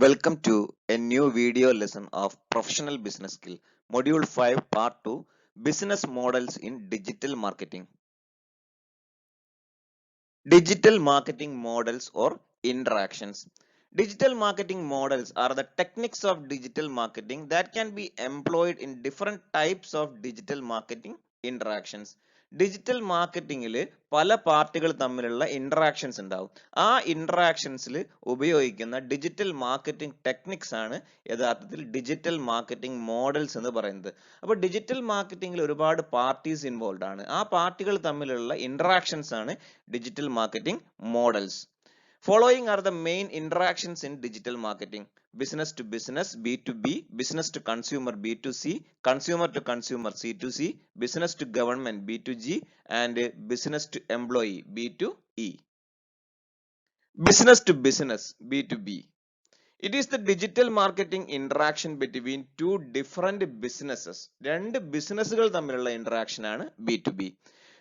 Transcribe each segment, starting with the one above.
Welcome to a new video lesson of Professional Business Skill, Module 5, Part 2, Business Models in Digital Marketing. Digital marketing models or interactions. Digital marketing models are the techniques of digital marketing that can be employed in different types of digital marketing interactions. Digital മാർക്കറ്റിംഗിൽ പല പാർട്ടികൾ തമ്മിലുള്ള interactions ഉണ്ടാവും. ആ ഇന്ററാക്ഷൻസിൽ ഉപയോഗിക്കുന്ന digital marketing techniques ആണ് യഥാർത്ഥത്തിൽ digital marketing models എന്ന് പറയുന്നത്. അപ്പോൾ ഡിജിറ്റൽ മാർക്കറ്റിംഗിൽ ഒരുപാട് പാർട്ടീസ് ഇൻവോൾവ് ആണ്. ആ പാർട്ടികൾ തമ്മിലുള്ള ഇന്ററാക്ഷൻസ് ആണ് digital marketing models. Following are the main interactions in digital marketing: business to business B2B, business to consumer B2C, consumer to consumer C2C, business to government B2G, and business to employee B2E. Business to business B2B. It is the digital marketing interaction between two different businesses. രണ്ട് ബിസിനസ്സുകൾ തമ്മിലുള്ള interaction ആണ് B2B.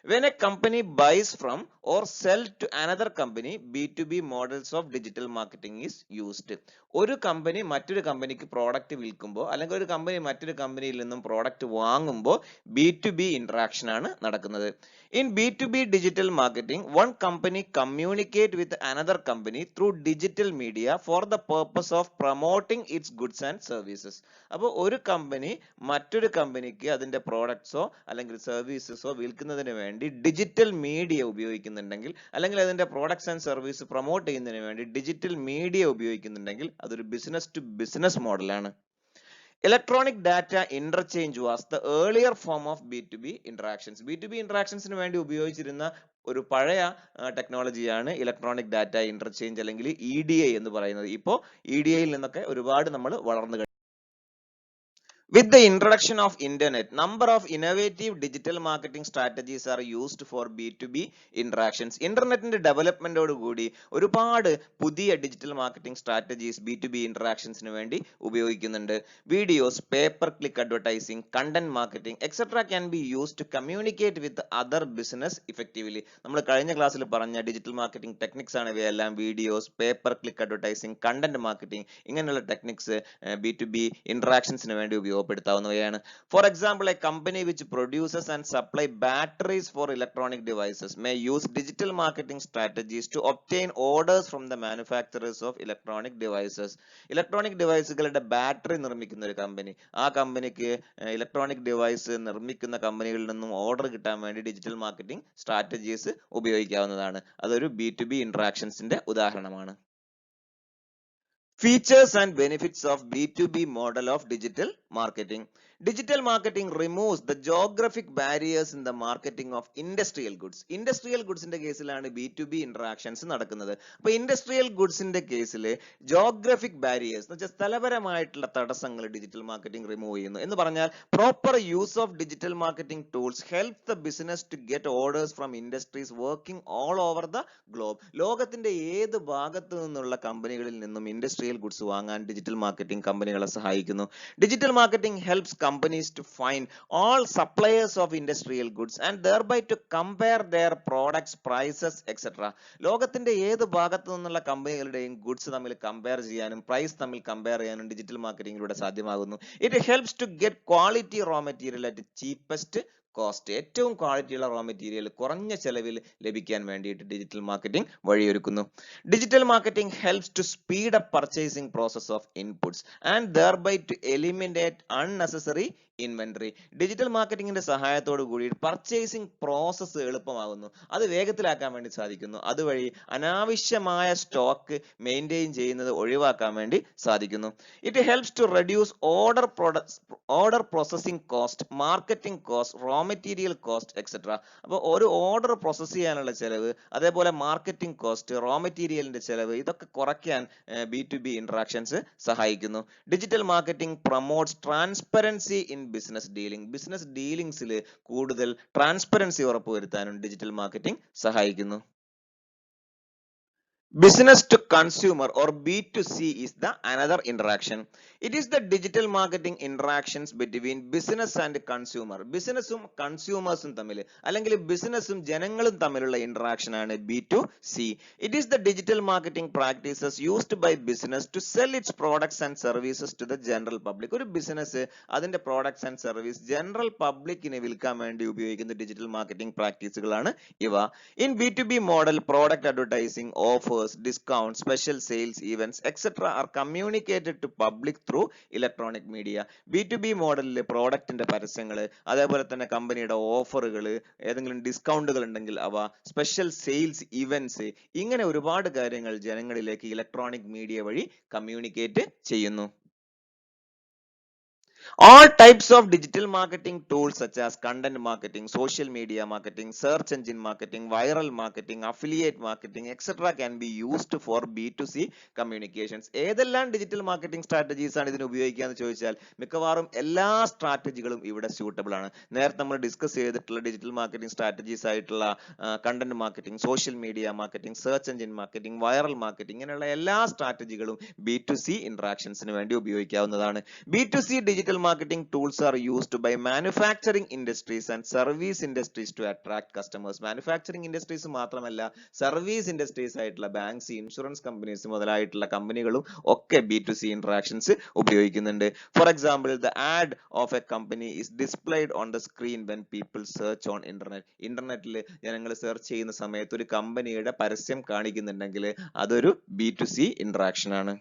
When a company buys from or sell to another company, B2B models of digital marketing is used. ഒരു company മറ്റൊരു കമ്പനിക്ക് product വിൽക്കുമ്പോൾ അല്ലെങ്കിൽ ഒരു കമ്പനി മറ്റൊരു കമ്പനിയിൽ നിന്നും പ്രോഡക്റ്റ് വാങ്ങുമ്പോൾ B2B interaction ആണ് നടക്കുന്നത്. In B2B digital marketing, one company communicate with another company through digital media for the purpose of promoting its goods and services. അപ്പോൾ ഒരു കമ്പനി മറ്റൊരു കമ്പനിക്ക് അതിന്റെ പ്രോഡക്ട്സോ അല്ലെങ്കിൽ സർവീസസോ വിൽക്കുന്നതിന് വേണ്ടി ഡിജിറ്റൽ മീഡിയ ഉപയോഗിക്കുന്നുണ്ടെങ്കിൽ അല്ലെങ്കിൽ അതിന്റെ പ്രോഡക്ട്സ് ആൻഡ് സർവീസ് പ്രൊമോട്ട് ചെയ്യുന്നതിന് വേണ്ടി ഡിജിറ്റൽ മീഡിയ ഉപയോഗിക്കുന്നുണ്ടെങ്കിൽ അതൊരു ബിസിനസ് ടു ബിസിനസ് മോഡലാണ്. Electronic data interchange was the earlier form of B2B interactions. B2B interactionsന് വേണ്ടി ഉപയോഗിച്ചിരുന്ന ഒരു പഴയ ടെക്നോളജിയാണ് ഇലക്ട്രോണിക് ഡാറ്റ ഇന്റർചേഞ്ച് അല്ലെങ്കിൽ EDI എന്ന് പറയുന്നത്. ഇപ്പോൾ EDIയിൽ നിന്നൊക്കെ ഒരുപാട് നമ്മൾ വളർന്നു. With the introduction of internet, number of innovative digital marketing strategies are used for B2B interactions. ഇന്റർനെറ്റിന്റെ ഡെവലപ്മെന്റോട് കൂടി ഒരുപാട് പുതിയ ഡിജിറ്റൽ മാർക്കറ്റിംഗ് സ്ട്രാറ്റജീസ് B2B interactionsന് വേണ്ടി ഉപയോഗിക്കുന്നുണ്ട്. Videos, pay per click advertising, content marketing etcetera can be used to communicate with other business effectively. നമ്മൾ കഴിഞ്ഞ ക്ലാസ്സിൽ പറഞ്ഞ ഡിജിറ്റൽ മാർക്കറ്റിംഗ് ടെക്നിക്സ് ആണ് ഇവയെല്ലാം. Videos, pay per click advertising, content marketing ഇങ്ങനെയുള്ള ടെക്നിക്സ് B2B interactionsന് വേണ്ടി ഉപയോഗിക്കും. For example, a company which produces and supply batteries for electronic devices may use digital marketing strategies to obtain orders from the manufacturers of electronic devices. Electronic deviceകളുടെ battery നിർമ്മിക്കുന്ന ഒരു company, ആ കമ്പനിക്ക് electronic device നിർമ്മിക്കുന്ന കമ്പനികളിൽ നിന്നും order കിട്ടാൻ വേണ്ടി ഡിജിറ്റൽ മാർക്കറ്റിംഗ് സ്ട്രാറ്റജീസ് ഉപയോഗിക്കാവുന്നതാണ്. അതൊരു B2B interactionsന്റെ ഉദാഹരണമാണ്. Features and benefits of B2B model of digital marketing. Digital marketing removes the geographic barriers in the marketing of industrial goods. Industrial goods ന്റെ കേസിലാണ് B2B interactions നടക്കുന്നത്. അപ്പോൾ industrial goods ന്റെ കേസിൽ geographic barriers എന്ന് വെച്ചാൽ സ്ഥലപരമായിട്ടുള്ള തടസ്സങ്ങൾ ഡിജിറ്റൽ മാർക്കറ്റിംഗ് റിമൂവ് ചെയ്യുന്നു. എന്ന് പറഞ്ഞാൽ proper use of digital marketing tools helps the business to get orders from industries working all over the globe. ലോകത്തിന്റെ ഏത് ഭാഗത്തു നിന്നുള്ള കമ്പനികളിൽ നിന്നും ഇൻഡസ്ട്രിയൽ ഗുഡ്സ് വാങ്ങാൻ ഡിജിറ്റൽ മാർക്കറ്റിംഗ് കമ്പനികളെ സഹായിക്കുന്നു. Digital marketing helps companies to find all suppliers of industrial goods and thereby to compare their products, prices, etc. ലോകത്തിന്റെ ഏത് ഭാഗത്തു നിന്നുള്ള കമ്പനികളുടെയും ഗുഡ്സ് തമ്മിൽ കമ്പയർ ചെയ്യാനും പ്രൈസ് തമ്മിൽ കമ്പയർ ചെയ്യാനും ഡിജിറ്റൽ മാർക്കറ്റിംഗിലൂടെ സാധ്യമാകുന്നു. It helps to get quality raw material at cheapest cost. ഏറ്റവും ക്വാളിറ്റിയുള്ള റോ മെറ്റീരിയൽ കുറഞ്ഞ ചെലവിൽ ലഭിക്കാൻ വേണ്ടിയിട്ട് ഡിജിറ്റൽ മാർക്കറ്റിംഗ് വഴിയൊരുക്കുന്നു. Digital marketing helps to speed up purchasing process of inputs and thereby to eliminate unnecessary inventory. Digital മാർക്കറ്റിംഗിന്റെ സഹായത്തോടു കൂടി പർച്ചേസിംഗ് പ്രോസസ്സ് എളുപ്പമാകുന്നു, അത് വേഗത്തിലാക്കാൻ വേണ്ടി സാധിക്കുന്നു. അതുവഴി അനാവശ്യമായ സ്റ്റോക്ക് മെയിൻറ്റെയിൻ ചെയ്യുന്നത് ഒഴിവാക്കാൻ വേണ്ടി സാധിക്കുന്നു. It helps to reduce order processing cost, marketing cost, raw material cost etcetera. അപ്പോൾ ഒരു ഓർഡർ പ്രോസസ് ചെയ്യാനുള്ള ചെലവ്, അതേപോലെ മാർക്കറ്റിംഗ് കോസ്റ്റ്, റോ മെറ്റീരിയലിന്റെ ചെലവ് ഇതൊക്കെ കുറയ്ക്കാൻ B2B interactions സഹായിക്കുന്നു. Digital marketing promotes transparency in business dealing. Business ഡീലിംഗ്സിൽ കൂടുതൽ ട്രാൻസ്പെറൻസി ഉറപ്പുവരുത്താനും ഡിജിറ്റൽ മാർക്കറ്റിംഗ് സഹായിക്കുന്നു. Business to consumer or B2C is the another interaction. It is the digital marketing interactions between business and consumer. ബിസിനസ്സും കൺസ്യൂമേഴ്സും തമ്മിൽ അല്ലെങ്കിൽ ബിസിനസ്സും ജനങ്ങളും തമ്മിലുള്ള interaction ആണ് B2C. It is the digital marketing practices used by business to sell its products and services to the general public. ഒരു business അതിന്റെ products and service general പബ്ലിക്കിനെ വിൽക്കാൻ വേണ്ടി ഉപയോഗിക്കുന്ന ഡിജിറ്റൽ മാർക്കറ്റിംഗ് പ്രാക്ടീസുകളാണ് ഇവ. In B2B model, product advertising, offers, discounts, special sales events, etc. are communicated to public through electronic media. B2B മോഡലിൽ പ്രോഡക്റ്റിന്റെ പരസ്യങ്ങൾ, അതേപോലെ തന്നെ കമ്പനിയുടെ ഓഫറുകൾ, ഏതെങ്കിലും ഡിസ്കൗണ്ടുകൾ ഉണ്ടെങ്കിൽ അവ, സ്പെഷ്യൽ സെയിൽസ് ഇവന്റ്സ്, ഇങ്ങനെ ഒരുപാട് കാര്യങ്ങൾ ജനങ്ങളിലേക്ക് ഇലക്ട്രോണിക് മീഡിയ വഴി കമ്മ്യൂണിക്കേറ്റ് ചെയ്യുന്നു. All types of digital marketing tools such as content marketing, social media marketing, search engine marketing, viral marketing, affiliate marketing, etc. can be used for B2C communications. ഏതെല്ലാം digital marketing strategies ആണ് ഇതിന് ഉപയോഗിക്കുക എന്ന് ചോദിച്ചാൽ മിക്കവാറും എല്ലാ സ്ട്രാറ്റജികളും ഇവിടെ സ്യൂട്ടബിൾ ആണ്. നേരത്തെ നമ്മൾ ഡിസ്കസ് ചെയ്തിട്ടുള്ള ഡിജിറ്റൽ മാർക്കറ്റിംഗ് സ്ട്രാറ്റജീസ് ആയിട്ടുള്ള content marketing, social media marketing, search engine marketing, viral marketing, ഇങ്ങനെയുള്ള എല്ലാ സ്ട്രാറ്റജികളും B2C ഇന്ററാക്ഷൻസിന് വേണ്ടി ഉപയോഗിക്കാവുന്നതാണ്. B2C digital marketing tools are used by manufacturing industries and service industries to attract customers. Manufacturing industries മാത്രമല്ല, service industries ആയിട്ടുള്ള banks, insurance companies മുതലായിട്ടുള്ള കമ്പനികളും ഒക്കെ B2C interactions ഉപയോഗിക്കുന്നുണ്ട്. For example, the ad of a company is displayed on the screen when people search on internet. ഇന്റർനെറ്റിൽ ജനങ്ങൾ search ചെയ്യുന്ന സമയത്ത് ഒരു കമ്പനിയുടെ പരസ്യം കാണിക്കുന്നുണ്ടെങ്കിൽ അതൊരു B2C interaction ആണ്.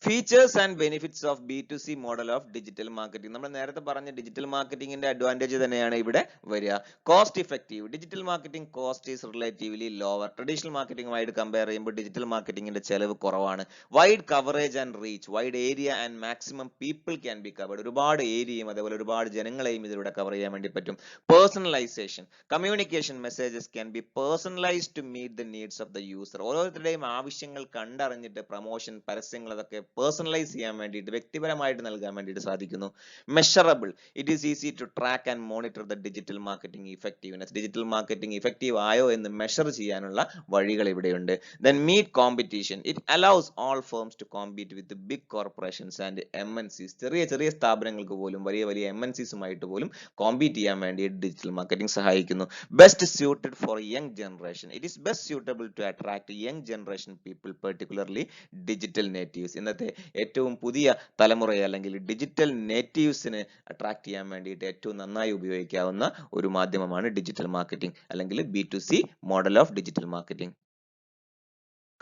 Features and benefits of B2C model of digital marketing. നമ്മൾ നേരത്തെ പറഞ്ഞ ഡിജിറ്റൽ മാർക്കറ്റിംഗിന്റെ അഡ്വാൻറ്റേജ് തന്നെയാണ് ഇവിടെ വരിക. Cost effective. Digital marketing cost is relatively lower. Traditional മാർക്കറ്റിംഗുമായിട്ട് കമ്പയർ ചെയ്യുമ്പോൾ ഡിജിറ്റൽ മാർക്കറ്റിംഗിന്റെ ചെലവ് കുറവാണ്. Wide coverage and reach. Wide area and maximum people can be covered. ഒരുപാട് ഏരിയയും അതേപോലെ ഒരുപാട് ജനങ്ങളെയും ഇതിലൂടെ കവർ ചെയ്യാൻ വേണ്ടി പറ്റും. Personalisation. Communication messages can be personalised to meet the needs of the user. ഓരോരുത്തരുടെയും ആവശ്യങ്ങൾ കണ്ടറിഞ്ഞിട്ട് പ്രൊമോഷൻ, പരസ്യങ്ങൾ അതൊക്കെ പേഴ്സണലൈസ് ചെയ്യാൻ വേണ്ടിയിട്ട്, വ്യക്തിപരമായിട്ട് നൽകാൻ വേണ്ടിയിട്ട് സാധിക്കുന്നു. Measurable. It is easy to track and monitor the digital marketing effectiveness. Digital marketing effective ആയോ എന്ന് മെഷർ ചെയ്യാനുള്ള വഴികൾ ഇവിടെയുണ്ട്. Then meet competition. It allows all firms to compete with big corporations and MNCs. ചെറിയ ചെറിയ സ്ഥാപനങ്ങൾക്ക് പോലും വലിയ വലിയ MNCസുമായിട്ട് പോലും കോമ്പീറ്റ് ചെയ്യാൻ വേണ്ടി ഡിജിറ്റൽ മാർക്കറ്റിംഗ് സഹായിക്കുന്നു. Best suited for young generation. It is best suitable to attract young generation people, particularly digital natives. ഇന്നത്തെ ഏറ്റവും പുതിയ തലമുറയെ അല്ലെങ്കിൽ ഡിജിറ്റൽ നേറ്റീവ്സിന് അട്രാക്ട് ചെയ്യാൻ വേണ്ടിയിട്ട് ഏറ്റവും നന്നായി ഉപയോഗിക്കാവുന്ന ഒരു മാധ്യമമാണ് ഡിജിറ്റൽ മാർക്കറ്റിംഗ് അല്ലെങ്കിൽ B2C model of digital marketing.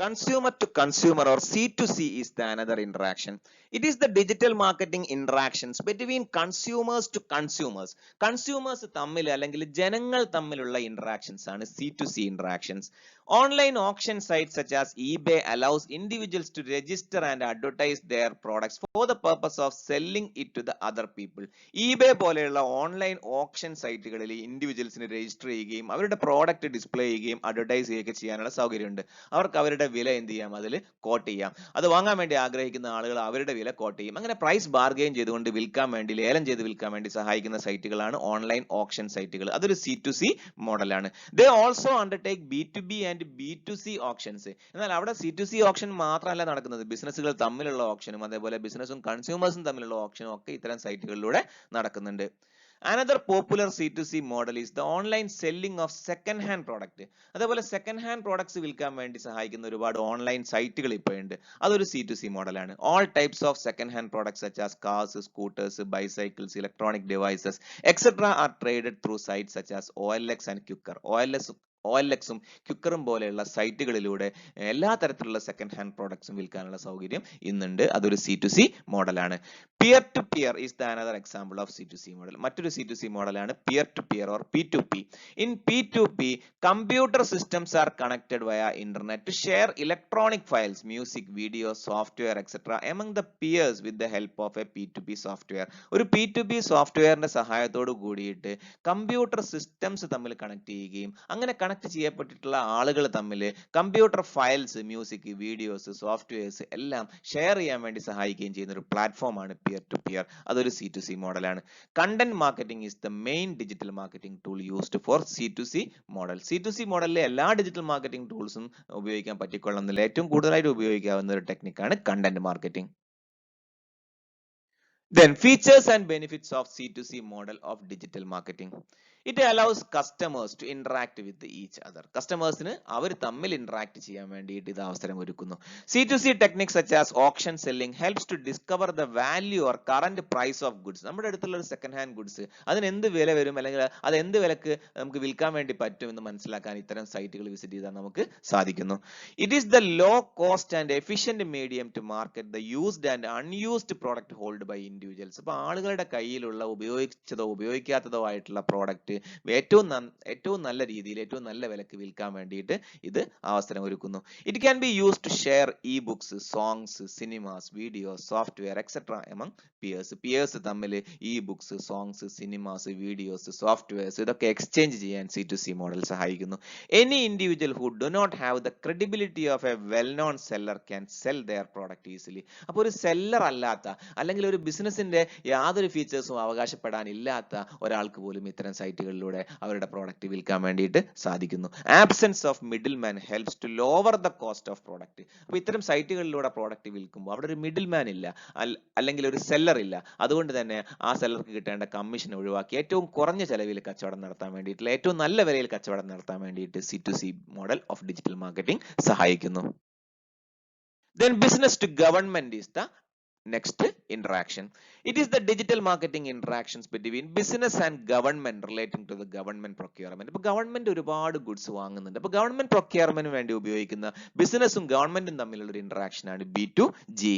Consumer to consumer or C2C is the another interaction. It is the digital marketing interactions between consumers to consumers. Consumers തമ്മിൽ അല്ലെങ്കിൽ ജനങ്ങൾ തമ്മിലുള്ള interactions ആണ് C2C interactions. Online auction sites such as eBay allows individuals to register and advertise their products for the purpose of selling it to the other people. eBay പോലെയുള്ള online option സൈറ്റുകളിൽ ഇൻഡിവിജ്വൽസിന് register ചെയ്യുകയും അവരുടെ product display ചെയ്യുകയും advertise ചെയ്യുകയൊക്കെ ചെയ്യാനുള്ള സൗകര്യമുണ്ട്. അവർക്ക് അവരുടെ വില എന്ത് ചെയ്യാം, അതിൽ കോട്ട് ചെയ്യാം. അത് വാങ്ങാൻ വേണ്ടി ആഗ്രഹിക്കുന്ന ആളുകൾ അവരുടെ വില കോട്ട് ചെയ്യും. അങ്ങനെ പ്രൈസ് ബാർഗെയിൻ ചെയ്തുകൊണ്ട് വിൽക്കാൻ വേണ്ടി, ലേലം ചെയ്ത് വിൽക്കാൻ വേണ്ടി സഹായിക്കുന്ന സൈറ്റുകളാണ് ഓൺലൈൻ ഓപ്ഷൻ സൈറ്റുകൾ. അതൊരു C2C മോഡലാണ്. They also undertake B2B and B2C options. എന്നാൽ അവിടെ C2C ഓപ്ഷൻ മാത്രമല്ല നടക്കുന്നത്, ബിസിനസ്സുകൾ തമ്മിലുള്ള ഓപ്ഷനും അതേപോലെ ബിസിനസ്സും കൺസ്യൂമേഴ്സും തമ്മിലുള്ള ഓപ്ഷനും ഒക്കെ ഇത്തരം സൈറ്റുകളിലൂടെ നടക്കുന്നുണ്ട്. Another popular C2C model is the online selling of second hand product. അതേപോലെ സെക്കൻഡ് ഹാൻഡ് പ്രോഡക്ട്സ് വിൽക്കാൻ വേണ്ടി സഹായിക്കുന്ന ഒരുപാട് ഓൺലൈൻ സൈറ്റുകൾ ഇപ്പോൾ ഉണ്ട്. അതൊരു C2C മോഡലാണ്. All types of second hand products such as cars, scooters, bicycles, electronic devices, etc. are traded through sites such as OLX and Quikr. OLX-ഉം ക്വിക്കറും പോലെയുള്ള സൈറ്റുകളിലൂടെ എല്ലാ തരത്തിലുള്ള സെക്കൻഡ് ഹാൻഡ് പ്രോഡക്ട്സും വിൽക്കാനുള്ള സൗകര്യം ഇന്നുണ്ട്. അതൊരു C2C മോഡലാണ്. Peer to peer is the another example of C2C model. മറ്റൊരു C2C മോഡലാണ് peer to peer or P2P. In P2P, computer systems are connected via internet to share electronic files, music, video, software, etc. among the peers with the help of a P2P software. ഒരു P2P സോഫ്റ്റ്വെയറിന്റെ സഹായത്തോട് കൂടിയിട്ട് computer systems തമ്മിൽ connect ചെയ്യുകയും അങ്ങനെ connect ചെയ്യപ്പെട്ടിട്ടുള്ള ആളുകൾ തമ്മിൽ computer files, music, videos, softwares എല്ലാം share ചെയ്യാൻ വേണ്ടി സഹായിക്കുകയും ചെയ്യുന്ന ഒരു പ്ലാറ്റ്ഫോമാണ് പിയർ ടു പിയർ. അതൊരു C2C മോഡലാണ്. Content marketing is the main digital marketing tool used for C2C model. C2C മോഡലിലെ എല്ലാ ഡിജിറ്റൽ മാർക്കറ്റിംഗ് ടൂൾസും ഉപയോഗിക്കാൻ പറ്റിക്കൊള്ളുന്നില്ല. ഏറ്റവും കൂടുതലായിട്ട് ഉപയോഗിക്കാവുന്ന ഒരു ടെക്നിക്കാണ് content marketing. Then features and benefits of C2C model of digital marketing. It allows customers to interact with each other. Customersന് അവർ തമ്മിൽ interact ചെയ്യാൻ വേണ്ടിയിട്ട് ഇത് അവസരം ഒരുക്കുന്നു. C2C techniques such as auction selling helps to discover the value or current price of goods. നമ്മുടെ അടുത്തുള്ള ഒരു second hand goods അതിന് എന്ത് വില വരും അല്ലെങ്കിൽ അത് എന്ത് വിലക്ക് നമുക്ക് വിൽക്കാൻ വേണ്ടി പറ്റും എന്ന് മനസ്സിലാക്കാൻ ഇത്തരം സൈറ്റുകൾ വിസിറ്റ് ചെയ്താൽ നമുക്ക് സാധിക്കുന്നു. It is the low cost and efficient medium to market the used and unused product held by individuals. അപ്പോൾ ആളുകളുടെ കയ്യിലുള്ള ഉപയോഗിച്ചതോ ഉപയോഗിക്കാത്തതോ ആയിട്ടുള്ള പ്രോഡക്റ്റ് ഏറ്റവും നല്ല രീതിയിൽ ഏറ്റവും നല്ല വിലക്ക് വിൽക്കാൻ വേണ്ടിയിട്ട് ഇത് അവസരം ഒരുക്കുന്നു. It can be used to share e books, songs, cinemas, videos, software etcetera among peers. Peers തമ്മിൽ e books, songs, cinemas, videos, softwares ഇതൊക്കെ എക്സ്ചേഞ്ച് ചെയ്യാൻ C2C മോഡൽ സഹായിക്കുന്നു. Any individual who do not have the credibility of a well known seller can sell their product easily. അപ്പോൾ ഒരു seller അല്ലാത്ത അല്ലെങ്കിൽ ഒരു ബിസിനസിന്റെ യാതൊരു ഫീച്ചേഴ്സും അവകാശപ്പെടാനില്ലാത്ത ഒരാൾക്ക് പോലും ഇത്തരം സൈറ്റുകളിലൂടെ അവരുടെ പ്രോഡക്റ്റ് വിൽക്കാൻ വേണ്ടിയിട്ട് സാധിക്കുന്നു. Absence of middleman helps to lower the cost of product. അപ്പോൾ ഇത്തരം സൈറ്റുകളിലൂടെ പ്രോഡക്റ്റ് വിൽക്കുമ്പോൾ അവിടെ ഒരു മിഡിൽ മാൻ ഇല്ല, അല്ലെങ്കിൽ ഒരു സെല്ലർ ഇല്ല. അതുകൊണ്ട് തന്നെ ആ സെല്ലർക്ക് കിട്ടേണ്ട കമ്മീഷൻ ഒഴിവാക്കി ഏറ്റവും കുറഞ്ഞ ചെലവിൽ കച്ചവടം നടത്താൻ വേണ്ടിയിട്ടുള്ള ഏറ്റവും നല്ല വിലയിൽ കച്ചവടം നടത്താൻ വേണ്ടിയിട്ട് C2C model of digital marketing സഹായിക്കുന്നു. Then business to government is the next interaction. It is the digital marketing interactions between business and government relating to the government procurement. ഇപ്പോൾ ഗവൺമെന്റ് ഒരുപാട് ഗുഡ്സ് വാങ്ങുന്നുണ്ട്. അപ്പോൾ ഗവൺമെന്റ് പ്രൊക്യൂർമെന്റിന് വേണ്ടി ഉപയോഗിക്കുന്ന ബിസിനസ്സും ഗവൺമെന്റും തമ്മിലുള്ള ഒരു ഇന്ററാക്ഷൻ ആണ് B2G.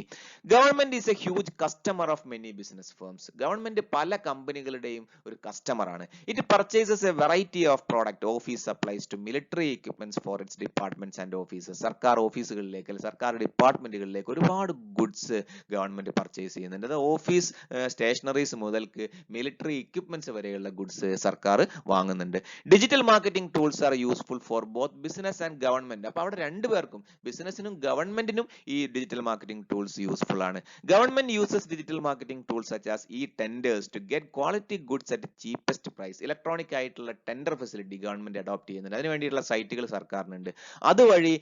Government is a huge customer of many business firms. Government പല കമ്പനികളുടെയും ഒരു കസ്റ്റമർ ആണ്. It purchases a variety of product, office supplies to military equipments for its departments and offices. സർക്കാർ ഓഫീസുകളിലേക്ക് അല്ലെങ്കിൽ സർക്കാർ ഡിപ്പാർട്ട്മെന്റുകളിലേക്ക് ഒരുപാട് ഗുഡ്സ് ഗവൺമെന്റ് പർച്ചേസ് ചെയ്യുന്നുണ്ട്. അത് ഓഫീസ് സ്റ്റേഷനറീസ് മുതൽക്ക് മിലിറ്ററി എക്യുപ്മെന്റ്സ് വരെയുള്ള ഗുഡ്സ് സർക്കാർ വാങ്ങുന്നുണ്ട്. Digital marketing tools are useful for both business and government. അപ്പൊ അവിടെ രണ്ടുപേർക്കും ബിസിനസിനും ഗവൺമെന്റിനും ഈ ഡിജിറ്റൽ മാർക്കറ്റിംഗ് ടൂൾസ് യൂസ്ഫുൾ ആണ്. Government uses digital marketing tools such as e tenders to get quality goods at cheapest price. Electronic ആയിട്ടുള്ള tender facility government adopt ചെയ്യുന്നുണ്ട്. അതിന് വേണ്ടിയിട്ടുള്ള സൈറ്റുകൾ സർക്കാരിനുണ്ട്. അതുവഴി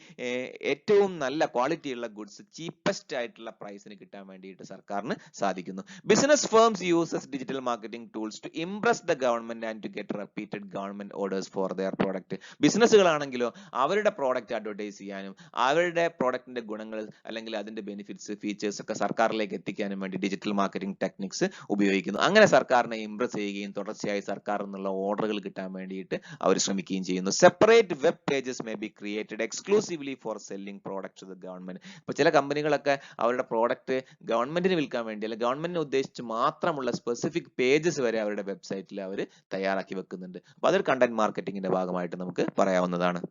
ഏറ്റവും നല്ല ക്വാളിറ്റിയുള്ള ഗുഡ്സ് ചീപ്പസ്റ്റ് ആയിട്ടുള്ള പ്രൈസിന് കിട്ടാൻ വേണ്ടിയിട്ട് സർക്കാരിന് സാധിക്കുന്നു. Business firms uses digital marketing tools to impress the government and to get repeated government orders for their product. ബിസിനസ്സുകളാണെങ്കിലോ അവരുടെ പ്രോഡക്റ്റ് അഡ്വർടൈസ് ചെയ്യാനും അവരുടെ പ്രോഡക്റ്റിന്റെ ഗുണങ്ങൾ അല്ലെങ്കിൽ അതിന്റെ ബെനിഫിറ്റ്സ്, ഫീച്ചേഴ്സ് ഒക്കെ സർക്കാരിലേക്ക് എത്തിക്കാനും വേണ്ടി ഡിജിറ്റൽ മാർക്കറ്റിംഗ് ടെക്നിക്സ് ഉപയോഗിക്കുന്നു. അങ്ങനെ സർക്കാരിനെ ഇംപ്രസ് ചെയ്യുകയും തുടർച്ചയായി സർക്കാരിൽ നിന്നുള്ള ഓർഡറുകൾ കിട്ടാൻ വേണ്ടിയിട്ട് അവർ ശ്രമിക്കുകയും ചെയ്യുന്നു. Separate web pages may be created exclusively for selling products to the government. ഇപ്പോൾ ചില കമ്പനികളൊക്കെ അവരുടെ പ്രോഡക്റ്റ് ഗവൺമെന്റിന് വിൽക്കാൻ വേണ്ടി അല്ലെങ്കിൽ ഗവൺമെന്റിനെ ഉദ്ദേശിച്ച് മാത്രമുള്ള സ്പെസിഫിക് പേജസ് വരെ അവരുടെ വെബ്സൈറ്റിൽ അവർ തയ്യാറാക്കി വെക്കുന്നുണ്ട്. അപ്പൊ അതൊരു കണ്ടന്റ് മാർക്കറ്റിംഗിന്റെ ഭാഗമായിട്ട് നമുക്ക് പറയാവുന്നതാണ്.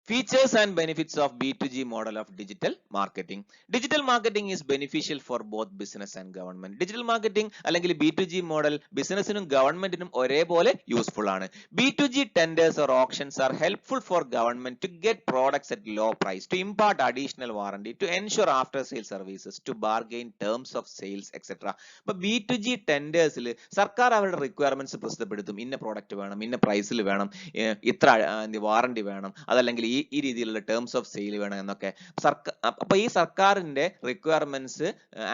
Features and benefits of B2G model of digital marketing. Digital marketing is beneficial for both business and government. Digital marketing അല്ലെങ്കിൽ B2G model ബിസിനസിനും ഗവൺമെന്റിനും ഒരേപോലെ യൂസ്ഫുൾ ആണ്. B2G tenders or auctions are helpful for government to get products at low price, to impart additional warranty, to ensure after sale services, to bargain terms of sales etc. അപ്പോൾ B2G ടെൻഡേഴ്സിൽ സർക്കാർ അവരുടെ requirements പ്രസിദ്ധപ്പെടുത്തും. ഇന്ന product വേണം, ഇന്ന പ്രൈസിൽ വേണം, ഇത്ര warranty വേണം, അതല്ലെങ്കിൽ ഈ രീതിയിലുള്ള ടേംസ് ഓഫ് സെയിൽ വേണം എന്നൊക്കെ അപ്പൊ ഈ സർക്കാരിന്റെ റിക്വയർമെന്റ്സ്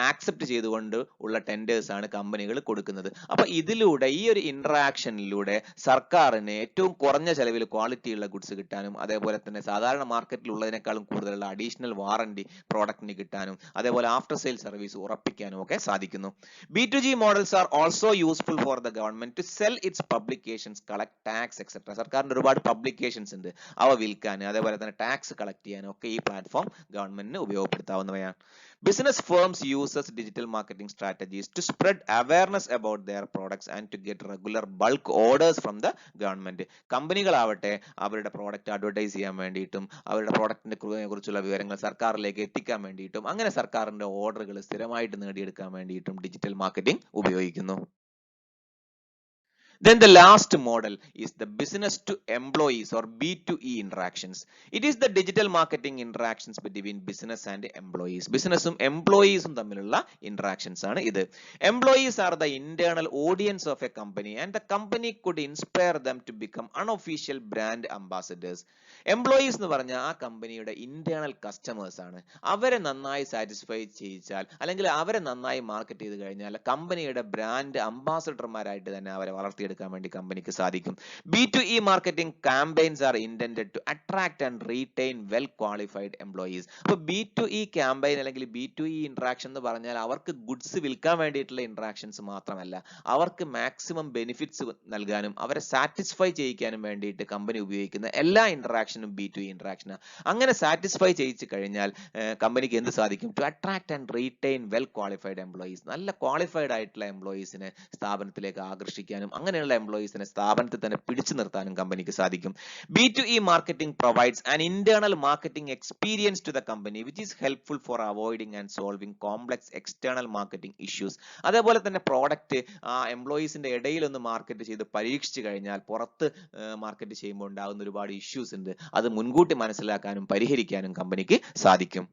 ആക്സെപ്റ്റ് ചെയ്തുകൊണ്ട് ഉള്ള ടെൻഡേഴ്സ് ആണ് കമ്പനികൾ കൊടുക്കുന്നത്. അപ്പൊ ഇതിലൂടെ ഈ ഒരു ഇന്ററാക്ഷനിലൂടെ സർക്കാരിന് ഏറ്റവും കുറഞ്ഞ ചെലവിൽ ക്വാളിറ്റി ഉള്ള ഗുഡ്സ് കിട്ടാനും അതേപോലെ തന്നെ സാധാരണ മാർക്കറ്റിൽ ഉള്ളതിനേക്കാളും കൂടുതലുള്ള അഡീഷണൽ വാറണ്ടി പ്രോഡക്റ്റിന് കിട്ടാനും അതേപോലെ ആഫ്റ്റർ സെയിൽ സർവീസ് ഉറപ്പിക്കാനും ഒക്കെ സാധിക്കുന്നു. B2G models are also useful for the government to sell its publications, collect tax etc. സർക്കാരിന്റെ ഒരുപാട് പബ്ലിക്കേഷൻസ് ഉണ്ട്, അവ വിൽക്കാൻ അതേപോലെ തന്നെ ടാക്സ് കളക്ട് ചെയ്യാനും ഒക്കെ ഈ പ്ലാറ്റ്ഫോം ഗവൺമെന്റിന് ഉപയോഗപ്പെടുത്താവുന്നവയാണ്. Business firms uses digital marketing strategies to spread awareness about their products and to get regular bulk orders from the government. കമ്പനികളാവട്ടെ അവരുടെ പ്രോഡക്റ്റ് അഡ്വർടൈസ് ചെയ്യാൻ വേണ്ടിയിട്ടും അവരുടെ പ്രോഡക്റ്റിനെ കുറിച്ചുള്ള വിവരങ്ങൾ സർക്കാരിലേക്ക് എത്തിക്കാൻ വേണ്ടിയിട്ടും അങ്ങനെ സർക്കാരിന്റെ ഓർഡറുകൾ സ്ഥിരമായിട്ട് നേടിയെടുക്കാൻ വേണ്ടിയിട്ടും ഡിജിറ്റൽ മാർക്കറ്റിംഗ് ഉപയോഗിക്കുന്നു. Then the last model is the business to employees or B2E interactions. It is the digital marketing interactions between business and employees. ബിസിനസ്സും എംപ്ലോയീസും തമ്മിലുള്ള interactions ആണ് ഇത്. Employees are the internal audience of a company and the company could inspire them to become unofficial brand ambassadors. Employees എന്ന് പറഞ്ഞാൽ ആ കമ്പനിയുടെ internal customers ആണ്. അവരെ നന്നായി സാറ്റിസ്ഫൈ ചെയ്യിച്ചാൽ അല്ലെങ്കിൽ അവരെ നന്നായി മാർക്കറ്റ് ചെയ്ത് കഴിഞ്ഞാൽ കമ്പനിയുടെ ബ്രാൻഡ് അംബാസഡർമാരായിട്ട് തന്നെ അവരെ വളർത്തിയെടുക്കാൻ വേണ്ടി കമ്പനിക്ക് സാധിക്കും. B2E marketing campaigns are intended to attract and retain well qualified employees. അപ്പോൾ B2E campaign അല്ലെങ്കിൽ B2E interaction എന്ന് പറഞ്ഞാൽ അവർക്ക് ഗുഡ്സ് വിൽക്കാൻ വേണ്ടിയിട്ടുള്ള ഇന്ററാക്ഷൻസ് മാത്രമല്ല, അവർക്ക് മാക്സിമം ബെനിഫിറ്റ്സ് നൽകാനും അവരെ സാറ്റിസ്ഫൈ ചെയ്യിക്കാനും വേണ്ടിയിട്ട് കമ്പനി ഉപയോഗിക്കുന്ന എല്ലാ ഇന്ററാക്ഷനും B2E ഇന്ററാക്ഷനാണ്. അങ്ങനെ സാറ്റിസ്ഫൈ ചെയ്യിച്ചു കഴിഞ്ഞാൽ കമ്പനിക്ക് എന്ത് സാധിക്കും? To attract and retain well qualified employees. നല്ല ക്വാളിഫൈഡ് ആയിട്ടുള്ള എംപ്ലോയീസിനെ സ്ഥാപനത്തിലേക്ക് ആകർഷിക്കാനും അങ്ങനെയുള്ള എംപ്ലോയീസിനെ സ്ഥാപനത്തിൽ തന്നെ പിടിച്ചു നിർത്താനും കമ്പനിക്ക് സാധിക്കും. B2E marketing provides an internal marketing experience to the company which is helpful for avoiding and solving complex external marketing issues. അതേപോലെ തന്നെ പ്രോഡക്റ്റ് ആ എംപ്ലോയീസിന്റെ ഇടയിൽ ഒന്ന് മാർക്കറ്റ് ചെയ്ത് പരീക്ഷിച്ചു കഴിഞ്ഞാൽ പുറത്ത് മാർക്കറ്റ് ചെയ്യുമ്പോൾ ഉണ്ടാകുന്ന ഒരുപാട് ഇഷ്യൂസ് ഉണ്ട്. അത് മുൻകൂട്ടി മനസ്സിലാക്കാനും പരിഹരിക്കാനും കമ്പനിക്ക് സാധിക്കും.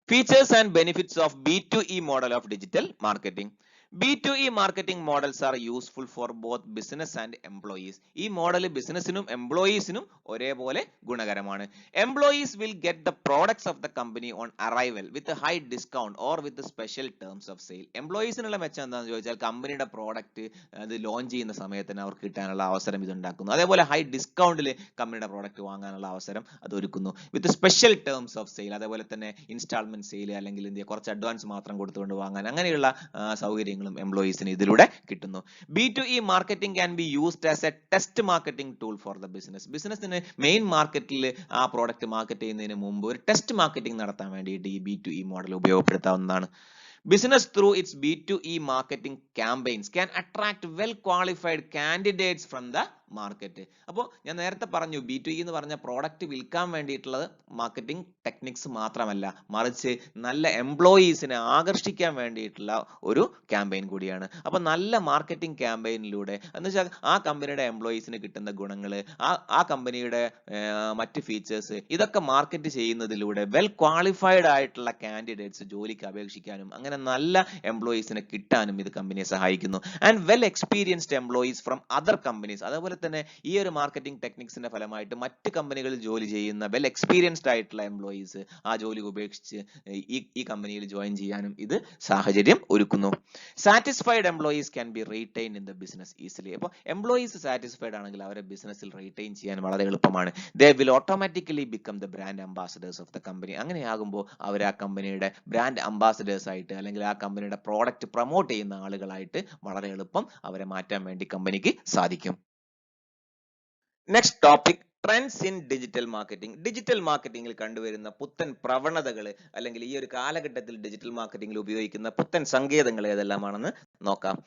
Features and benefits of B2E model of digital marketing. B2E marketing models are useful for both business and employees. ഈ മോഡൽ ബിസിനസിനും എംപ്ലോയീസിനും ഒരേപോലെ ഗുണകരമാണ്. Employees will get the products of the company on arrival with a high discount or with the special terms of sale. എംപ്ലോയീസിനുള്ള മെച്ചം എന്താണെന്ന് ചോദിച്ചാൽ കമ്പനിയുടെ product അത് launch ചെയ്യുന്ന സമയത്തിന് അവർക്ക് കിട്ടാനുള്ള അവസരം ഇത് ഉണ്ടാക്കുന്നു. അതേപോലെ ഹൈ ഡിസ്കൗണ്ടിൽ കമ്പനിയുടെ പ്രോഡക്റ്റ് വാങ്ങാനുള്ള അവസരം അത് ഒരുക്കുന്നു. With special terms of sale, അതേപോലെ തന്നെ ഇൻസ്റ്റാൾമെന്റ് സെയിൽ അല്ലെങ്കിൽ കുറച്ച് അഡ്വാൻസ് മാത്രം കൊടുത്തുകൊണ്ട് വാങ്ങാൻ അങ്ങനെയുള്ള സൗകര്യങ്ങളും എംപ്ലോയീസിന് ഇതിലൂടെ കിട്ടുന്നു. B2E marketing can be used as a test marketing tool for the business. ബിസിനസിന് മെയിൻ മാർക്കറ്റിൽ ആ പ്രോഡക്റ്റ് മാർക്കറ്റ് ചെയ്യുന്നതിന് മുമ്പ് ഒരു ടെസ്റ്റ് മാർക്കറ്റിംഗ് നടത്താൻ വേണ്ടിയിട്ട് ഈ B2E മോഡൽ ഉപയോഗപ്പെടുത്താവുന്നതാണ്. Business through its B2E marketing campaigns can attract well qualified candidates from the market. അപ്പോൾ ഞാൻ നേരത്തെ പറഞ്ഞു B2E എന്ന് പറഞ്ഞ പ്രോഡക്റ്റ് വിൽക്കാൻ വേണ്ടിയിട്ടുള്ളത് മാർക്കറ്റിംഗ് ടെക്നിക്സ് മാത്രമല്ല, മറിച്ച് നല്ല എംപ്ലോയീസിനെ ആകർഷിക്കാൻ വേണ്ടിയിട്ടുള്ള ഒരു ക്യാമ്പയിൻ കൂടിയാണ്. അപ്പോൾ നല്ല മാർക്കറ്റിംഗ് ക്യാമ്പയിനിലൂടെ എന്ന് വെച്ചാൽ ആ കമ്പനിയുടെ എംപ്ലോയീസിന് കിട്ടുന്ന ഗുണങ്ങൾ, ആ കമ്പനിയുടെ മറ്റ് ഫീച്ചേഴ്സ് ഇതൊക്കെ മാർക്കറ്റ് ചെയ്യുന്നതിലൂടെ വെൽ ക്വാളിഫൈഡ് ആയിട്ടുള്ള കാൻഡിഡേറ്റ്സ് ജോലിക്ക് അപേക്ഷിക്കാനും അങ്ങനെ നല്ല എംപ്ലോയീസിനെ കിട്ടാനും ഇത് കമ്പനിയെ സഹായിക്കുന്നു. And well experienced employees from other companies. അതേപോലെ തന്നെ ഈ ഒരു മാർക്കറ്റിംഗ് ടെക്നിക്സിന്റെ ഫലമായിട്ട് മറ്റ് കമ്പനികളിൽ ജോലി ചെയ്യുന്ന വെൽ എക്സ്പീരിയൻസ്ഡ് ആയിട്ടുള്ള എംപ്ലോയീസ് ആ ജോലി ഉപേക്ഷിച്ച് ഈ കമ്പനിയിൽ ജോയിൻ ചെയ്യാനും ഇത് സാഹചര്യം ഒരുക്കുന്നു. Satisfied employees can be retain in the business easily. അപ്പോൾ എംപ്ലോയീസ് സാറ്റിസ്ഫൈഡ് ആണെങ്കിൽ അവരെ ബിസിനസ്സിൽ റീറ്റെയിൻ ചെയ്യാൻ വളരെ എളുപ്പമാണ്. They will automatically become the brand ambassadors of the company. അങ്ങനെയാകുമ്പോൾ അവർ ആ കമ്പനിയുടെ ബ്രാൻഡ് അംബാസഡേഴ്സ് ആയിട്ട് അല്ലെങ്കിൽ ആ കമ്പനിയുടെ പ്രോഡക്റ്റ് പ്രൊമോട്ട് ചെയ്യുന്ന ആളുകളായിട്ട് വളരെ എളുപ്പം അവരെ മാറ്റാൻ വേണ്ടി കമ്പനിക്ക് സാധിക്കും. Next topic, trends in digital marketing. Digital മാർക്കറ്റിംഗിൽ കണ്ടുവരുന്ന പുത്തൻ പ്രവണതകൾ അല്ലെങ്കിൽ ഈ ഒരു കാലഘട്ടത്തിൽ ഡിജിറ്റൽ മാർക്കറ്റിംഗിൽ ഉപയോഗിക്കുന്ന പുത്തൻ സങ്കേതങ്ങൾ ഏതെല്ലാമാണെന്ന് നോക്കാം.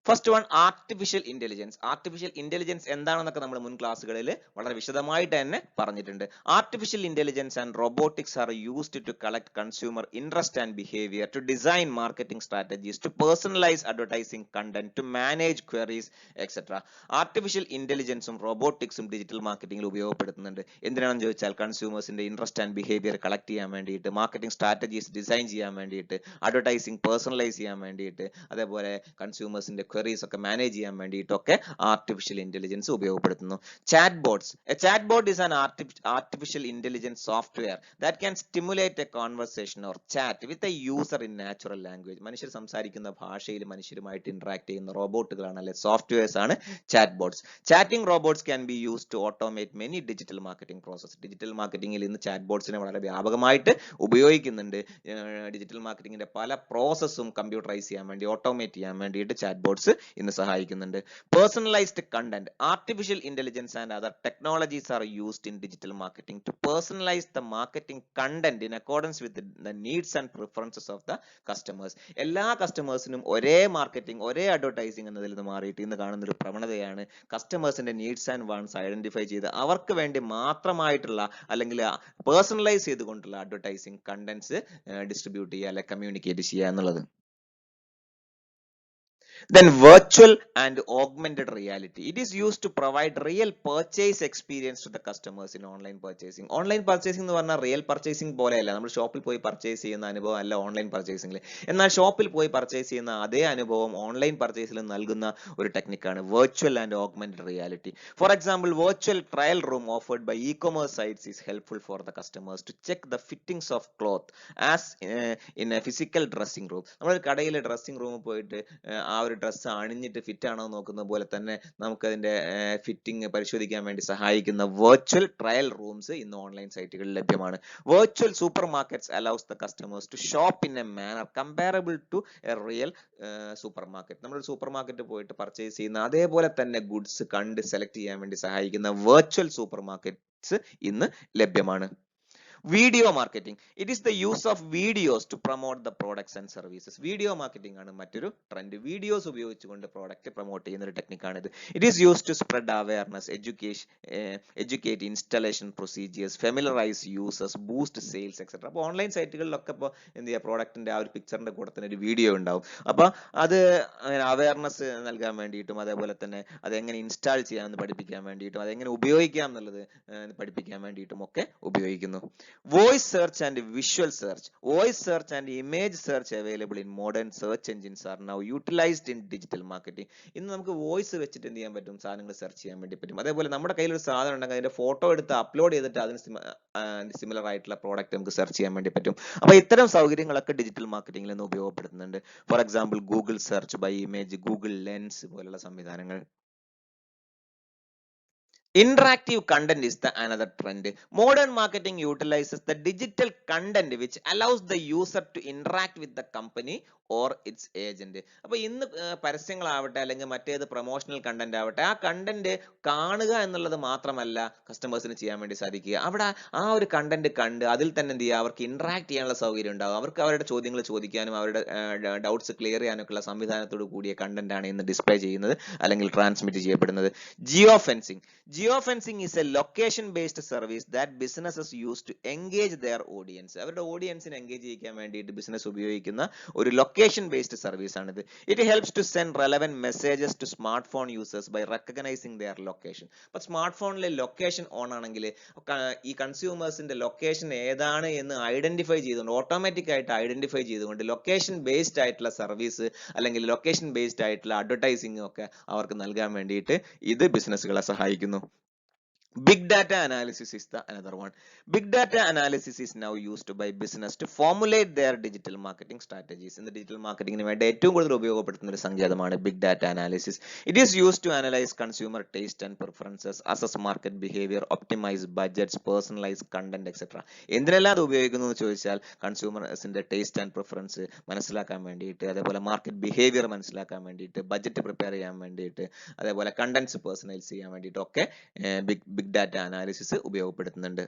First one, artificial intelligence. Artificial intelligence എന്താണെന്നൊക്കെ നമ്മൾ മുൻ ക്ലാസ്സുകളിൽ വളരെ വിശദമായിട്ട് തന്നെ പറഞ്ഞിട്ടുണ്ട്. Artificial intelligence and robotics are used to collect consumer interest and behaviour, to design marketing strategies, to personalise advertising content, to manage queries etcetera. Artificial ഇന്റലിജൻസും റോബോട്ടിക്സും ഡിജിറ്റൽ മാർക്കറ്റിംഗിൽ ഉപയോഗപ്പെടുത്തുന്നുണ്ട്. എന്തിനാണെന്ന് ചോദിച്ചാൽ കൺസ്യൂമേഴ്സിന്റെ ഇൻട്രസ്റ്റ് ആൻഡ് ബിഹേവിയർ കളക്ട് ചെയ്യാൻ വേണ്ടിയിട്ട്, മാർക്കറ്റിംഗ് സ്ട്രാറ്റജീസ് ഡിസൈൻ ചെയ്യാൻ വേണ്ടിയിട്ട്, അഡ്വർടൈസിംഗ് പേഴ്സണലൈസ് ചെയ്യാൻ വേണ്ടിയിട്ട്, അതേപോലെ കൺസ്യൂമേഴ്സിന്റെ ക്വയറീസ് ഒക്കെ മാനേജ് ചെയ്യാൻ വേണ്ടിയിട്ടൊക്കെ ആർട്ടിഫിഷ്യൽ ഇന്റലിജൻസ് ഉപയോഗപ്പെടുത്തുന്നു. Chatbots. A chatbot is an artificial intelligence software that can stimulate a conversation or chat with a user in natural language. മനുഷ്യർ സംസാരിക്കുന്ന ഭാഷയിൽ മനുഷ്യരുമായിട്ട് ഇന്ററാക്ട് ചെയ്യുന്ന റോബോട്ടുകളാണ് അല്ലെ സോഫ്റ്റ്വെയർസ് ആണ് chat bots. Chatting robots can be used to automate many digital marketing process. Digital മാർക്കറ്റിംഗിൽ ഇന്ന് ചാറ്റ് ബോട്ട്സിനെ വളരെ വ്യാപകമായിട്ട് ഉപയോഗിക്കുന്നുണ്ട്. ഡിജിറ്റൽ മാർക്കറ്റിംഗിന്റെ പല പ്രോസസ്സും കമ്പ്യൂട്ടറൈസ് ചെയ്യാൻ വേണ്ടി, ഓട്ടോമേറ്റ് ചെയ്യാൻ വേണ്ടിയിട്ട് ചാറ്റ് ബോട്ട്സ് ഇന്ന് സഹായിക്കുന്നുണ്ട്. Personalised content. Artificial intelligence and other technologies are used in digital marketing to personalise the marketing content in accordance with the needs and preferences of the customers. എല്ലാ കസ്റ്റമേഴ്സിനും ഒരേ marketing, ഒരേ advertising എന്നതിൽ നിന്ന് മാറിയിട്ട് ഇന്ന് കാണുന്ന ഒരു പ്രവണതയാണ് കസ്റ്റമേഴ്സിന്റെ നീഡ്സ് ആൻഡ് വാണ്ട്സ് ഐഡന്റിഫൈ ചെയ്ത് അവർക്ക് വേണ്ടി മാത്രമായിട്ടുള്ള അല്ലെങ്കിൽ പേഴ്സണലൈസ് ചെയ്തുകൊണ്ടുള്ള അഡ്വർടൈസിംഗ് കണ്ടന്റ്സ് ഡിസ്ട്രിബ്യൂട്ട് ചെയ്യുക അല്ലെ കമ്മ്യൂണിക്കേറ്റ് ചെയ്യുക എന്നുള്ളത്. Then virtual and augmented reality. It is used to provide real purchase experience to the customers in online purchasing. Online purchasing എന്ന് പറഞ്ഞാൽ റിയൽ പർച്ചേസിംഗ് പോലെയല്ല, നമ്മൾ ഷോപ്പിൽ പോയി പർച്ചേസ് ചെയ്യുന്ന അനുഭവം അല്ല ഓൺലൈൻ പർച്ചേസിംഗിൽ. എന്നാൽ ഷോപ്പിൽ പോയി പർച്ചേസ് ചെയ്യുന്ന അതേ അനുഭവം ഓൺലൈൻ പർച്ചേസിൽ നൽകുന്ന ഒരു ടെക്നിക്കാണ് virtual and augmented reality. For example, virtual trial room offered by e-commerce sites is helpful for the customers to check the fittings of cloth as in a physical dressing room. നമ്മൾ കടയിലെ dressing റൂമിൽ പോയിട്ട് ആ ഒരു dress അണിഞ്ഞിട്ട് fit ആണോ നോക്കുന്ന പോലെ തന്നെ നമുക്ക് അതിന്റെ ഫിറ്റിംഗ് പരിശോധിക്കാൻ വേണ്ടി സഹായിക്കുന്ന വെർച്വൽ ട്രയൽ റൂംസ് ഇന്ന് ഓൺലൈൻ സൈറ്റുകളിൽ ലഭ്യമാണ്. Virtual supermarkets allows the customers to shop in a manner comparable to a real supermarket. നമ്മൾ സൂപ്പർ മാർക്കറ്റ് പോയിട്ട് പർച്ചേസ് ചെയ്യുന്ന അതേപോലെ തന്നെ ഗുഡ്സ് കണ്ട് സെലക്ട് ചെയ്യാൻ വേണ്ടി സഹായിക്കുന്ന വെർച്വൽ സൂപ്പർ മാർക്കറ്റ്സ് ഇന്ന് ലഭ്യമാണ്. Video marketing. It is the use of videos to promote the products and services. Video marketing ആണ് മറ്റൊരു ട്രെൻഡ്. വീഡിയോസ് ഉപയോഗിച്ചുകൊണ്ട് പ്രോഡക്റ്റ് പ്രൊമോട്ട് ചെയ്യുന്ന ഒരു ടെക്നിക്കാണ് ഇത്. It is use to spread awareness, educate, installation procedures, familiarise users, boost sales etcetera. അപ്പോൾ online സൈറ്റുകളിലൊക്കെ ഇപ്പോൾ എന്ത് ചെയ്യുക, പ്രോഡക്റ്റിന്റെ ആ ഒരു പിക്ചറിന്റെ കൂടെ തന്നെ ഒരു വീഡിയോ ഉണ്ടാവും. അപ്പോൾ അത് അവയർനെസ് നൽകാൻ വേണ്ടിയിട്ടും അതേപോലെ തന്നെ അതെങ്ങനെ ഇൻസ്റ്റാൾ ചെയ്യാമെന്ന് പഠിപ്പിക്കാൻ വേണ്ടിയിട്ടും അതെങ്ങനെ ഉപയോഗിക്കാം എന്നുള്ളത് പഠിപ്പിക്കാൻ വേണ്ടിയിട്ടും ഒക്കെ ഉപയോഗിക്കുന്നു. Voice search and visual search. Voice search and image search available in modern search engines are now utilized in digital marketing. ഇന്ന് നമുക്ക് വോയിസ് വെച്ചിട്ട് എന്ത് ചെയ്യാൻ പറ്റും, സാധനങ്ങൾ സെർച്ച് ചെയ്യാൻ വേണ്ടി പറ്റും. അതേപോലെ നമ്മുടെ കയ്യിൽ ഒരു സാധനം ഉണ്ടെങ്കിൽ അതിന്റെ ഫോട്ടോ എടുത്ത് അപ്ലോഡ് ചെയ്തിട്ട് അതിന് സിമിലർ ആയിട്ടുള്ള പ്രോഡക്റ്റ് നമുക്ക് സെർച്ച് ചെയ്യാൻ വേണ്ടി പറ്റും. അപ്പൊ ഇത്തരം സൗകര്യങ്ങളൊക്കെ ഡിജിറ്റൽ മാർക്കറ്റിംഗിൽ നിന്ന് ഉപയോഗപ്പെടുത്തുന്നുണ്ട്. For example, Google search by image, Google lens പോലുള്ള സംവിധാനങ്ങൾ. Interactive content is the another trend. Modern marketing utilizes the digital content which allows the user to interact with the company or its agent. അപ്പോൾ ഇന്ന് പരസ്യങ്ങളാവട്ടെ അല്ലെങ്കിൽ മറ്റേത് promotional content ആവട്ടെ, ആ content കാണുക എന്നുള്ളത് മാത്രമല്ല കസ്റ്റമേഴ്സിന് ചെയ്യാൻ വേണ്ടി സാധിക്കുക. അവിടെ ആ ഒരു കണ്ടന്റ് കണ്ട് അതിൽ തന്നെ എന്ത് ചെയ്യുക, അവർക്ക് ഇന്ററാക്ട് ചെയ്യാനുള്ള സൗകര്യം ഉണ്ടാവും. അവർക്ക് അവരുടെ ചോദ്യങ്ങൾ ചോദിക്കാനും അവരുടെ ഡൗട്ട്സ് ക്ലിയർ ചെയ്യാനൊക്കെയുള്ള സംവിധാനത്തോട് കൂടിയ കണ്ടന്റ് ആണ് ഇന്ന് ഡിസ്പ്ലേ ചെയ്യുന്നത് അല്ലെങ്കിൽ ട്രാൻസ്മിറ്റ് ചെയ്യപ്പെടുന്നത്. Geofencing. Geofencing is a location-based service that businesses use to engage their audience. അവരുടെ ഓഡിയൻസിനെ എൻഗേജ് ചെയ്യിക്കാൻ വേണ്ടിയിട്ട് ബിസിനസ് ഉപയോഗിക്കുന്ന ഒരു location-based സർവീസ് ആണിത്. It helps to send relevant messages to smartphone users by recognizing their location. അപ്പോൾ smart ഫോണിലെ location on ആണെങ്കിൽ ഈ കൺസ്യൂമേഴ്സിന്റെ ലൊക്കേഷൻ ഏതാണ് എന്ന് ഐഡന്റിഫൈ ചെയ്തുകൊണ്ട് ഓട്ടോമാറ്റിക് ആയിട്ട് ഐഡന്റിഫൈ ചെയ്തുകൊണ്ട് ലൊക്കേഷൻ ബേസ്ഡ് ആയിട്ടുള്ള സർവീസ് അല്ലെങ്കിൽ ലൊക്കേഷൻ ബേസ്ഡ് ആയിട്ടുള്ള അഡ്വർടൈസിംഗ് ഒക്കെ അവർക്ക് നൽകാൻ വേണ്ടിയിട്ട് ഇത് ബിസിനസ്സുകളെ സഹായിക്കുന്നു. Big data analysis is the another one. Big data analysis is now used by business to formulate their digital marketing strategies. In the digital marketing വേണ്ടി ഏറ്റവും കൂടുതൽ ഉപയോഗപ്പെടുത്തുന്ന ഒരു സങ്കേതമാണ് big data analysis. It is used to analyze consumer taste and preferences, assess market behavior, optimize budgets, personalize content etc. എന്തിനെല്ലാം അത് ഉപയോഗിക്കുന്നു എന്ന് ചോദിച്ചാൽ കൺസ്യൂമേഴ്സിന്റെ taste and preference മനസ്സിലാക്കാൻ വേണ്ടിയിട്ട്, അതേപോലെ മാർക്കറ്റ് ബിഹേവിയർ മനസ്സിലാക്കാൻ വേണ്ടിയിട്ട്, ബഡ്ജറ്റ് പ്രിപ്പയർ ചെയ്യാൻ വേണ്ടിയിട്ട്, അതേപോലെ കണ്ടന്റ്സ് പേഴ്സണലൈസ് ചെയ്യാൻ വേണ്ടിയിട്ടൊക്കെ ബിഗ് ഡാറ്റ അനാലിസിസ് ഉപയോഗപ്പെടുത്തുന്നുണ്ട്.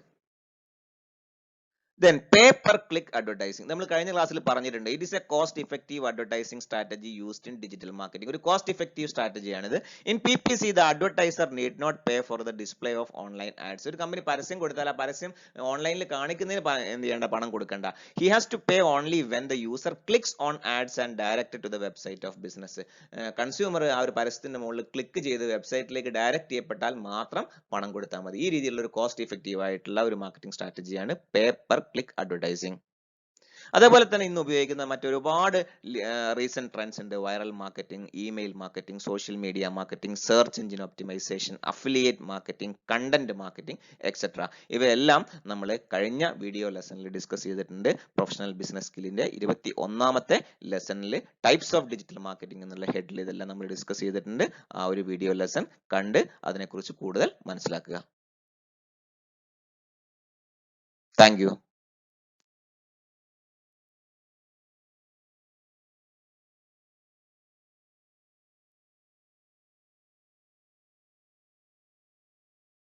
Then pay per click advertising. നമ്മൾ കഴിഞ്ഞ ക്ലാസ്സിൽ പറഞ്ഞിട്ടുണ്ട്, it is a cost effective advertising strategy used in digital marketing. ഒരു കോസ്റ്റ് ഇഫക്റ്റീവ് സ്ട്രാറ്റജിയാണിത്. In PPC the advertiser need not pay for the display of online ads. ഒരു company പരസ്യം കൊടുത്താൽ ആ പരസ്യം ഓൺലൈനിൽ കാണിക്കുന്നതിന് എന്ത് ചെയ്യേണ്ട, പണം കൊടുക്കണ്ട. He has to pay only when the user clicks on ads and direct to the website of business. Consumer ആ ഒരു പരസ്യത്തിന്റെ മുകളിൽ ക്ലിക്ക് ചെയ്ത് വെബ്സൈറ്റിലേക്ക് ഡയറക്റ്റ് ചെയ്യപ്പെട്ടാൽ മാത്രം പണം കൊടുത്താൽ മതി. ഈ രീതിയിലുള്ള ഒരു കോസ്റ്റ് ഇഫക്റ്റീവ് ആയിട്ടുള്ള ഒരു മാർക്കറ്റിംഗ് സ്ട്രാറ്റജിയാണ് പേ പെർ ക്ലിക്ക് അഡ്വർടൈസിംഗ്. അതേപോലെ തന്നെ ഇന്ന് ഉപയോഗിക്കുന്ന മറ്റൊരുപാട് റീസെന്റ് ട്രെൻഡ്സ് ഉണ്ട്. Viral marketing, email marketing, social media marketing, search engine optimisation, affiliate marketing, content marketing etcetera. ഇവയെല്ലാം നമ്മൾ കഴിഞ്ഞ വീഡിയോ ലെസണിൽ ഡിസ്കസ് ചെയ്തിട്ടുണ്ട്. പ്രൊഫഷണൽ ബിസിനസ് സ്കില്ലിന്റെ 21ാമത്തെ ലെസണിൽ ടൈപ്സ് ഓഫ് ഡിജിറ്റൽ മാർക്കറ്റിംഗ് എന്നുള്ള ഹെഡിൽ ഇതെല്ലാം നമ്മൾ ഡിസ്കസ് ചെയ്തിട്ടുണ്ട്. ആ ഒരു വീഡിയോ ലെസൺ കണ്ട് അതിനെക്കുറിച്ച് കൂടുതൽ മനസ്സിലാക്കുക. Thank you.